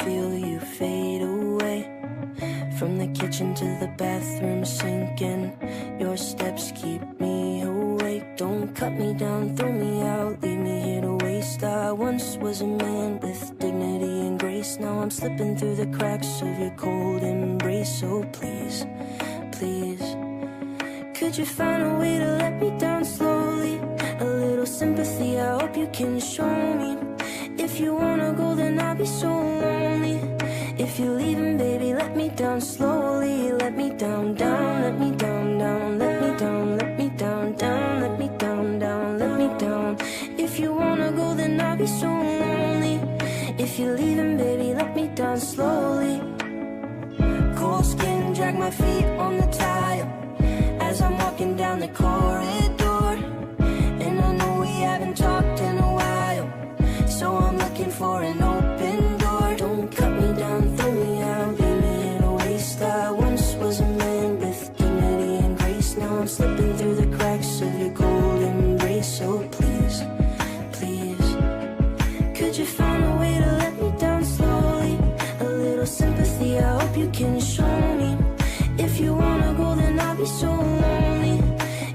feel you fade away. From the kitchen to the bathroom sinking, your steps keep me awake. Don't cut me down, throw me out, leave me here to waste. I once was a man with dignity and grace. Now I'm slipping through the cracks of your cold embrace. So please, please, could you find a way to let me down slowly? A little sympathy, I hope you can show me. If you wanna go, then I'll be so lonely. If you're leaving, baby, let me down slowly. Let me down, down, let me down, down, let me down, let me down, down, let me down, down, let me down. If you wanna go, then I'll be so lonely. If you're leaving, baby, let me down slowly. Cold skin, drag my feet on the tile as I'm walking down the corridor. And I know we haven't talked in a while, so I'm looking for an open door. Don't cut me down, throw me out, leave me here to waste. I once was a man with dignity and grace. Now I'm slipping through the cracks of your cold embrace. So please, please, could you find a way to let me down slowly? A little sympathy, I hope you can show me. If you wanna go, then I'll be so lonely.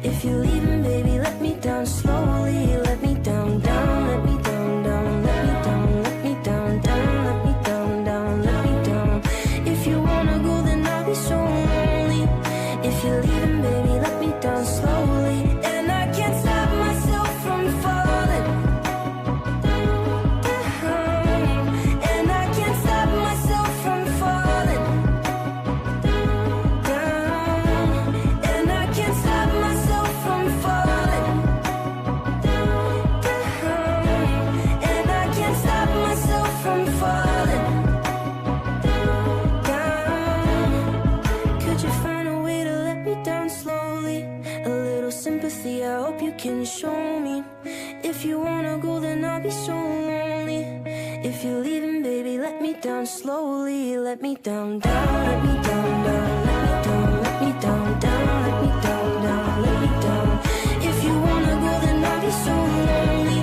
If you're leaving, baby, let me down slowly. Let me down, down, let me down, down, let me down, let me down, down, let me down, down, let me down. If you wanna go, then I'll be so lonely. If you're leaving, baby, let me down slowly. And I can't stop myself from falling down. And I can't stop myself from falling down. And I can't stop myself from falling down. And I can't stop myself from falling down. Could you find a way to let me down slowly? A little sympathy, I hope you can show me. If you wanna go, then I'll be so lonely. If you're leaving, baby, let me down slowly. Let me down, down, let me down, down, let me down, let me down, down, let me down, down, let me down. If you wanna go, then I'll be so lonely.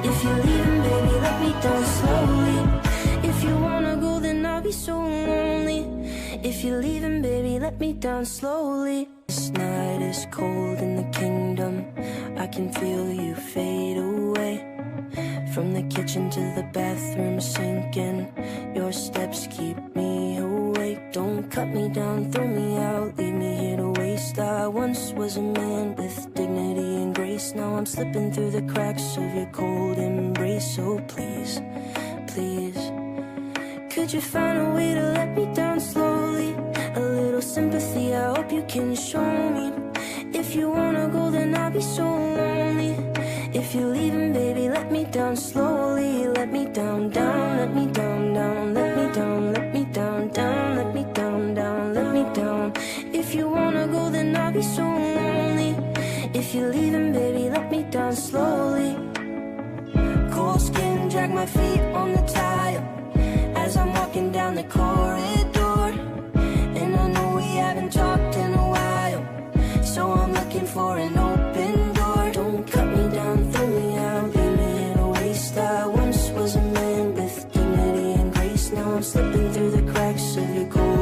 If you're leaving, baby, let me down slowly. If you wanna go, then I'll be so lonely. If you're leaving, baby, let me down slowly. This night is cold in the kingdom, I can feel you fade away. From the kitchen to the bathroom sinking, your steps keep me awake. Don't cut me down, throw me out, leave me here to waste. I once was a man with dignity and grace. Now I'm slipping through the cracks of your cold embrace. So please, please, could you find a way to let me down slowly? A little sympathy, I hope you can show me. If you wanna go, then I'll be so lonely. If you're leaving, baby, let me down slowly. Let me down, down, let me down, down, let me down, let me down, down, let me down, down, let me down. If you wanna go, then I'll be so lonely. If you're leaving, baby, let me down slowly. Cold skin, drag my feet on the tile as I'm walking down the corridor. And I know we haven't talked in a while, so I'm looking for an open door. Don't cut me down, throw me out, leave me here to waste. I once was a man with dignity and grace. Now I'm slipping through the cracks of your cold